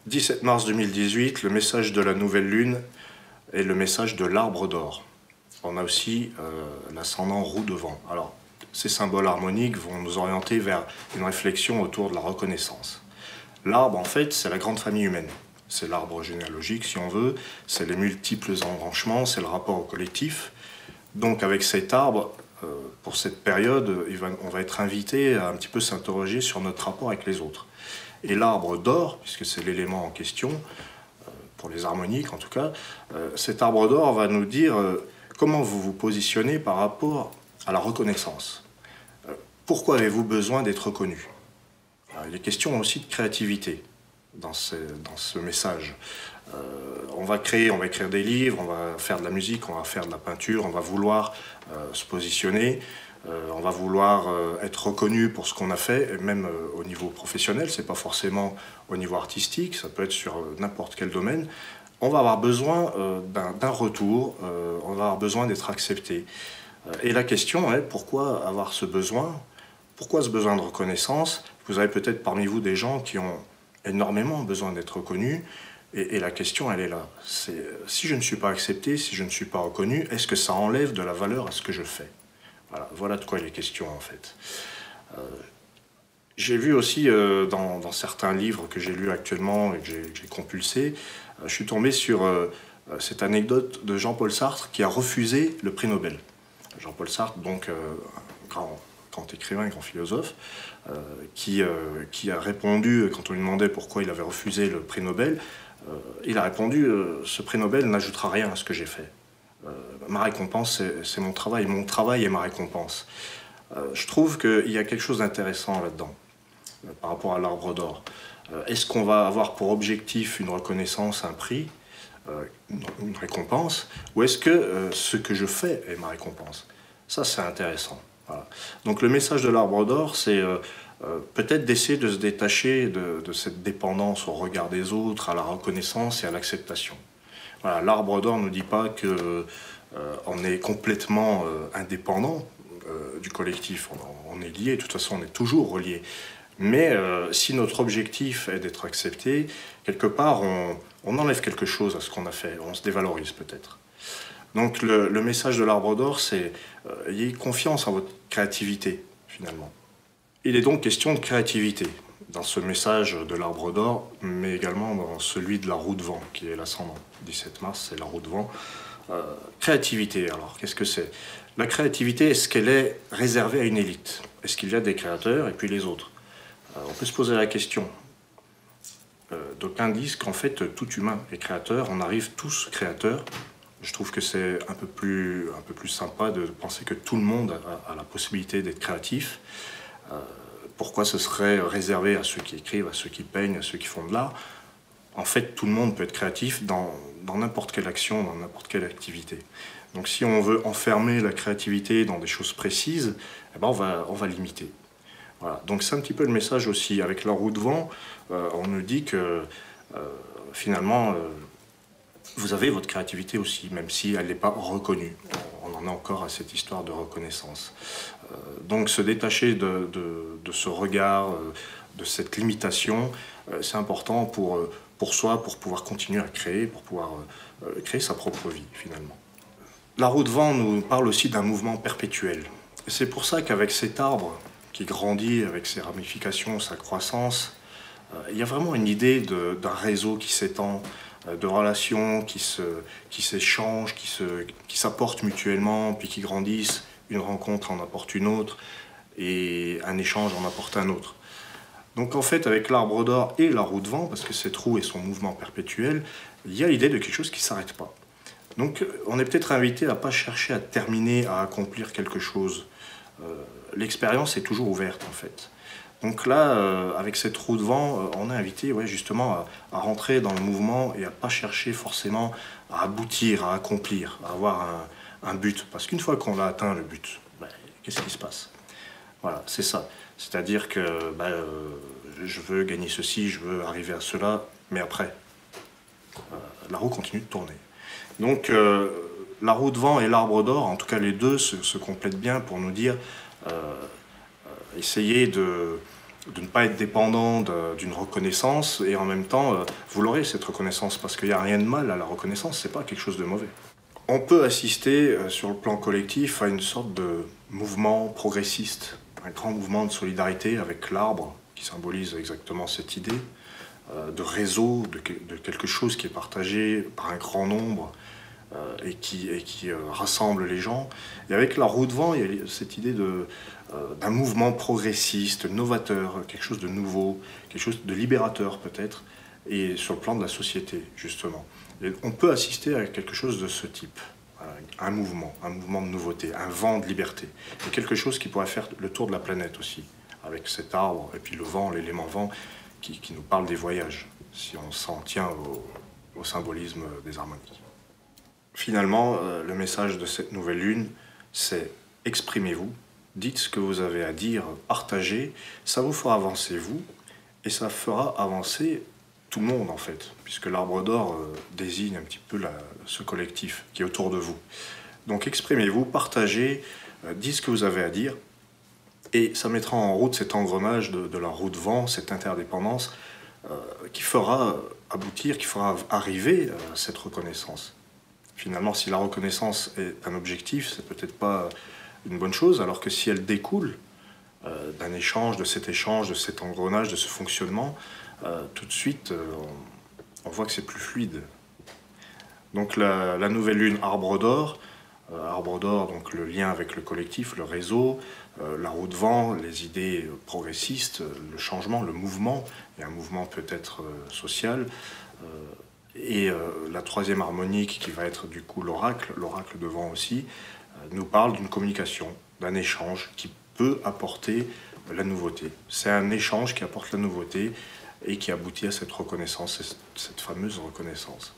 17 mars 2018, le message de la nouvelle lune est le message de l'arbre d'or. On a aussi l'ascendant roue de vent. Alors, ces symboles harmoniques vont nous orienter vers une réflexion autour de la reconnaissance. L'arbre, en fait, c'est la grande famille humaine. C'est l'arbre généalogique, si on veut, c'est les multiples embranchements, c'est le rapport au collectif. Donc, avec cet arbre, pour cette période, on va être invité à un petit peu s'interroger sur notre rapport avec les autres. Et l'arbre d'or, puisque c'est l'élément en question, pour les harmoniques en tout cas, cet arbre d'or va nous dire comment vous vous positionnez par rapport à la reconnaissance. Pourquoi avez-vous besoin d'être reconnu? Il est question aussi de créativité dans ce message. On va écrire des livres, on va faire de la musique, on va faire de la peinture, on va vouloir se positionner, on va vouloir être reconnu pour ce qu'on a fait, même au niveau professionnel, c'est pas forcément au niveau artistique, ça peut être sur n'importe quel domaine. On va avoir besoin d'un retour, on va avoir besoin d'être accepté. Et la question est, pourquoi avoir ce besoin? Pourquoi ce besoin de reconnaissance? Vous avez peut-être parmi vous des gens qui ont énormément besoin d'être reconnus, et la question, elle est là. C'est si je ne suis pas accepté, si je ne suis pas reconnu, est-ce que ça enlève de la valeur à ce que je fais? Voilà de quoi il est question, en fait. J'ai vu aussi dans certains livres que j'ai lus actuellement et que j'ai compulsés, je suis tombé sur cette anecdote de Jean-Paul Sartre qui a refusé le prix Nobel. Jean-Paul Sartre, donc un grand écrivain, un grand philosophe, qui a répondu, quand on lui demandait pourquoi il avait refusé le prix Nobel, il a répondu « Ce prix Nobel n'ajoutera rien à ce que j'ai fait. Ma récompense, c'est mon travail est ma récompense. » Je trouve qu'il y a quelque chose d'intéressant là-dedans, par rapport à l'arbre d'or. Est-ce qu'on va avoir pour objectif une reconnaissance, un prix, une récompense, ou est-ce que ce que je fais est ma récompense? Ça, c'est intéressant. Voilà. Donc le message de l'arbre d'or, c'est peut-être d'essayer de se détacher de cette dépendance au regard des autres, à la reconnaissance et à l'acceptation. Voilà, l'arbre d'or ne dit pas qu'on est complètement indépendant du collectif. On est lié, de toute façon on est toujours relié. Mais si notre objectif est d'être accepté, quelque part on enlève quelque chose à ce qu'on a fait, on se dévalorise peut-être. Donc le message de l'arbre d'or, c'est ayez confiance en votre créativité, finalement. Il est donc question de créativité dans ce message de l'arbre d'or, mais également dans celui de la roue de vent, qui est l'ascendant. 17 mars, c'est la roue de vent. Créativité, alors, qu'est-ce que c'est? La créativité, est-ce qu'elle est réservée à une élite? Est-ce qu'il y a des créateurs et puis les autres? On peut se poser la question. D'aucuns disent qu'en fait, tout humain est créateur, on arrive tous créateurs. Je trouve que c'est un peu plus sympa de penser que tout le monde a la possibilité d'être créatif. Pourquoi ce serait réservé à ceux qui écrivent, à ceux qui peignent, à ceux qui font de l'art? En fait, tout le monde peut être créatif dans n'importe quelle action, dans n'importe quelle activité. Donc si on veut enfermer la créativité dans des choses précises, eh ben on va limiter. Voilà. Donc c'est un petit peu le message aussi. Avec la roue de vent, on nous dit que finalement, vous avez votre créativité aussi, même si elle n'est pas reconnue. On en est encore à cette histoire de reconnaissance. Donc se détacher de ce regard, de cette limitation, c'est important pour soi, pour pouvoir continuer à créer, pour pouvoir créer sa propre vie finalement. La roue de vent nous parle aussi d'un mouvement perpétuel. C'est pour ça qu'avec cet arbre qui grandit, avec ses ramifications, sa croissance, il y a vraiment une idée d'un réseau qui s'étend, de relations qui s'échangent, qui s'apportent mutuellement, puis qui grandissent. Une rencontre en apporte une autre, et un échange en apporte un autre. Donc en fait, avec l'arbre d'or et la roue de vent, parce que cette roue et son mouvement perpétuel, il y a l'idée de quelque chose qui ne s'arrête pas. Donc on est peut-être invité à ne pas chercher à terminer, à accomplir quelque chose. L'expérience est toujours ouverte en fait. Donc là, avec cette roue de vent, on est invité justement à rentrer dans le mouvement et à ne pas chercher forcément à aboutir, à accomplir, à avoir un but. Parce qu'une fois qu'on a atteint le but, qu'est-ce qui se passe? Voilà, c'est ça. C'est-à-dire que je veux gagner ceci, je veux arriver à cela, mais après, la roue continue de tourner. Donc la roue de vent et l'arbre d'or, en tout cas les deux se complètent bien pour nous dire essayez de ne pas être dépendant d'une reconnaissance, et en même temps, vous l'aurez cette reconnaissance, parce qu'il n'y a rien de mal à la reconnaissance, c'est pas quelque chose de mauvais. On peut assister sur le plan collectif à une sorte de mouvement progressiste, un grand mouvement de solidarité avec l'arbre, qui symbolise exactement cette idée, de réseau, de quelque chose qui est partagé par un grand nombre, et qui rassemble les gens. Et avec la roue de vent, il y a cette idée d'un mouvement progressiste, novateur, quelque chose de nouveau, quelque chose de libérateur peut-être, et sur le plan de la société, justement. Et on peut assister à quelque chose de ce type, un mouvement de nouveauté, un vent de liberté, et quelque chose qui pourrait faire le tour de la planète aussi, avec cet arbre, et puis le vent, l'élément vent, qui nous parle des voyages, si on s'en tient au symbolisme des harmonies. Finalement, le message de cette nouvelle lune, c'est exprimez-vous, dites ce que vous avez à dire, partagez, ça vous fera avancer vous, et ça fera avancer tout le monde en fait, puisque l'arbre d'or désigne un petit peu ce collectif qui est autour de vous. Donc exprimez-vous, partagez, dites ce que vous avez à dire, et ça mettra en route cet engrenage de la roue de vent, cette interdépendance, qui fera aboutir, qui fera arriver à cette reconnaissance. Finalement, si la reconnaissance est un objectif, c'est peut-être pas une bonne chose, alors que si elle découle d'un échange, de cet engrenage, de ce fonctionnement, tout de suite, on voit que c'est plus fluide. Donc la nouvelle lune Arbre d'Or, donc le lien avec le collectif, le réseau, la roue de vent, les idées progressistes, le changement, le mouvement, et un mouvement peut-être social, et la troisième harmonique qui va être du coup l'oracle de vent aussi, nous parle d'une communication, d'un échange qui peut apporter la nouveauté. C'est un échange qui apporte la nouveauté et qui aboutit à cette reconnaissance, cette fameuse reconnaissance.